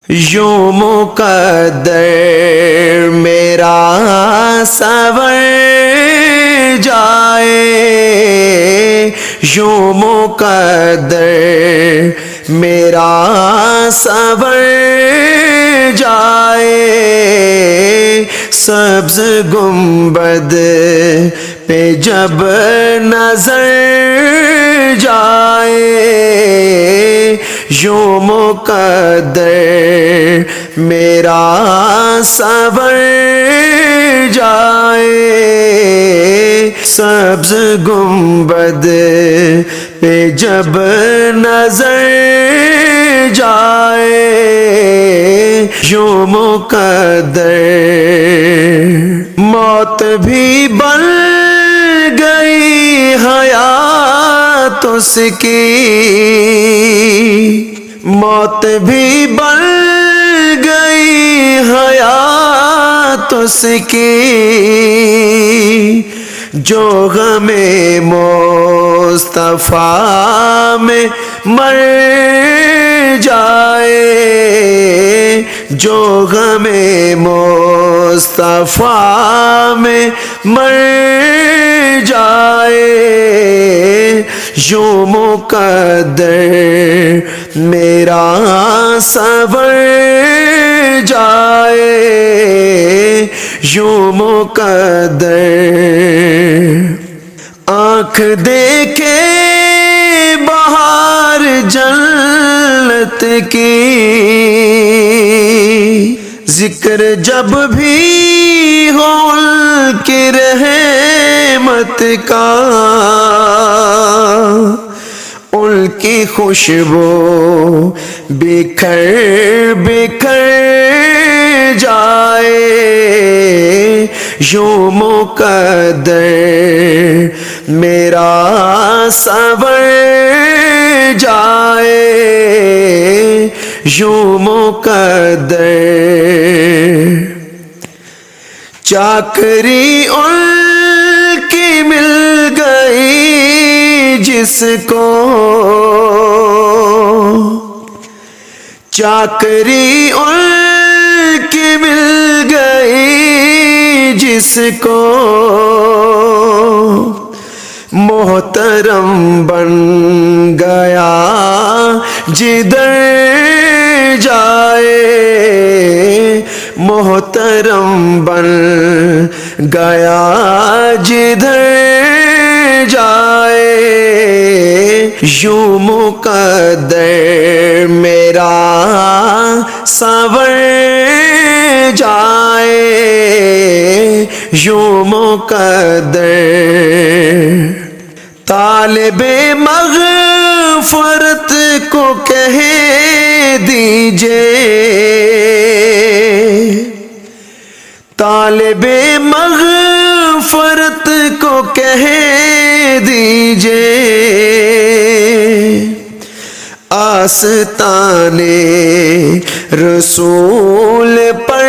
یوں مقدر میرا سنور جائے، یوں مقدر میرا سنور جائے، سبز گنبد پہ جب نظر جائے، یوں مقدر میرا سنور جائے، سبز گنبد پہ جب نظر جائے، یوں مقدر موت بھی بن گئی حیات اس کی، موت بھی بن گئی حیات اس کی، جو غم مصطفیٰ میں مر جائے، جو غم مصطفیٰ میں مر جائے، یوں مقدر میرا سنور جائے، یوں مقدر آنکھ دیکھے بہار جنت کی، ذکر جب بھی ہو ان کی رحمت کا، ان کی خوشبو بکھر بکھر جائے، یوں مقدر میرا سنور جائے، یوں مقدر چاکری ان کی مل گئی جس کو، چاکری ان کی مل گئی جس کو، محترم بن گیا جدھر جائے، محترم بن گیا جدھر جائے، یوں مقدر میرا سنور جائے، یوں مقدر طالب مغفرت کو کہہ دیجئے، طالب مغفرت کو کہہ دیجئے، آستانے رسول پر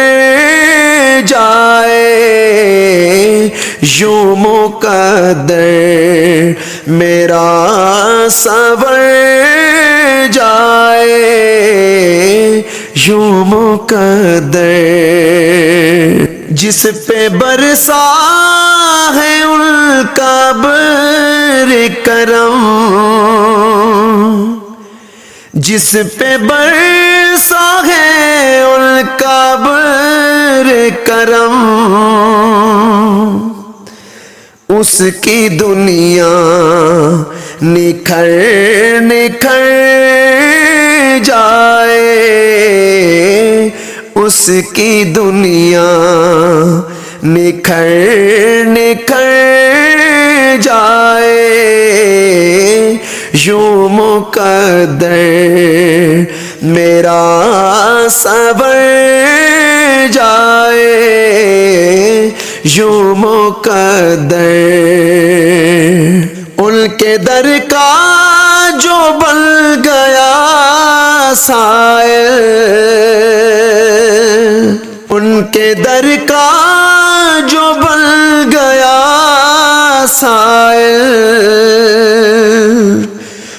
جائے، یوں مقدر میرا سنور جائے، یوں مقدر جس پہ برسا ہے ان کا ابر کرم، جس پہ برسا ہے ان کا ابر کرم، اس کی دنیا نکھر نکھر جائے، اس کی دنیا نکھر نکھر جائے، یوں مقدر میرا سنور جائے، یوں مقدر ان کے در کا جو بن گیا سائل، ان کے در کا جو بن گیا سائل،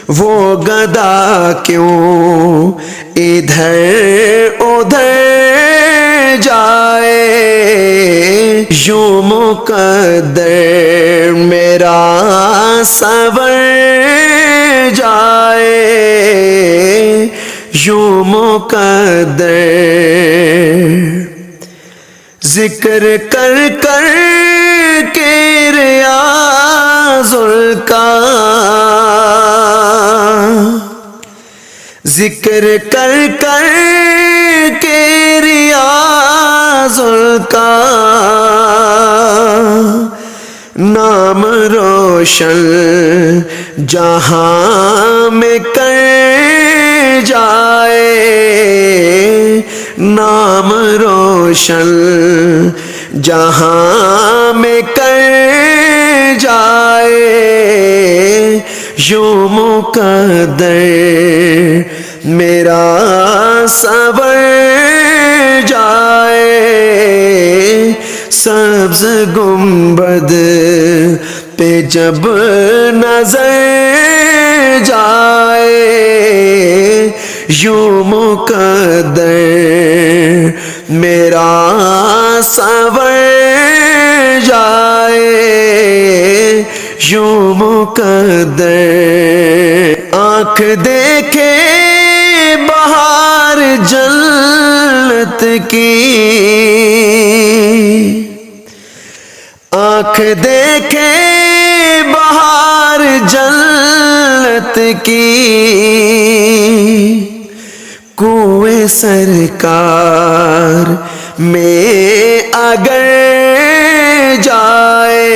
وہ گدا کیوں ادھر ادھر جائے، یوں مقدر میرا سنور جائے، یوں مقدر ذکر کر کر کے ریاض کا، ذکر کر کر کے ریاض کا، نام روشن جہاں میں کر جائے، نام روشن جہاں میں کر جائے، یوں مقدر میرا سنور جائے، سبز گنبد پہ جب نظر جائے، یوں مقدر میرا سنور جائے، یوں مقدر آنکھ دیکھے بہار جنت کی، آنکھ دیکھے بہار جنت کی، کوئے سرکار میں اگر جائے،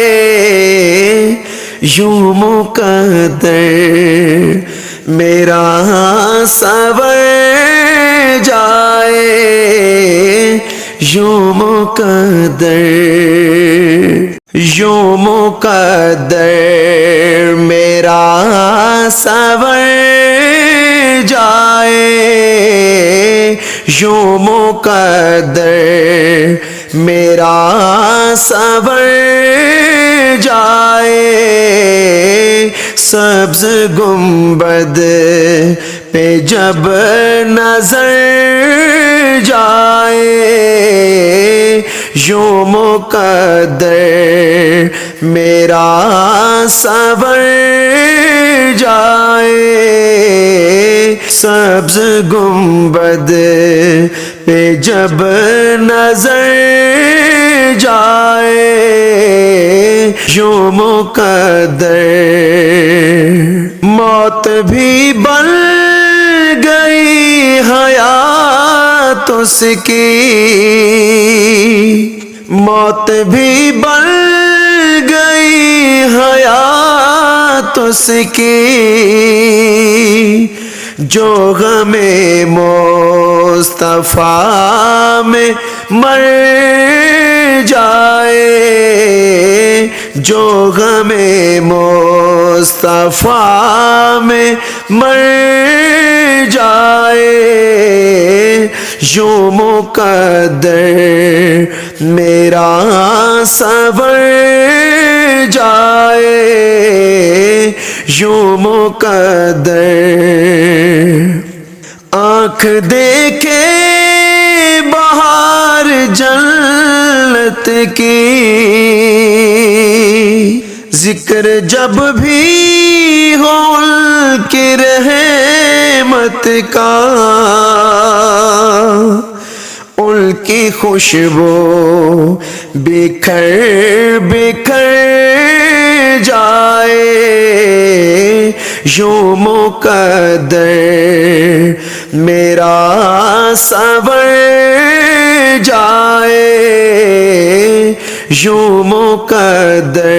یوں مقدر میرا سنور جائے، یوں مقدر، یوں مقدر میرا سنور جائے، یوں مقدر میرا سنور جائے، سبز گنبد پہ جب نظر جائے، یوں مقدر میرا سنور جائے، سبز گنبد پہ جب نظر جائے، یوں مقدر موت بھی بن گئی حیات اس کی، موت بھی بن گئی حیات اس کی، جو غم مصطفیٰ میں مر جائے، جو غم مصطفیٰ میں مر جائے، یوں مقدر میرا سنور جائے، یوں مقدر آنکھ دیکھے بہار جنت کی، ذکر جب بھی ہو ان کی رحمت کا، ان کی خوشبو بکھر بکھر جائے، یوں مقدر میرا سنور جائے، یوں مقدر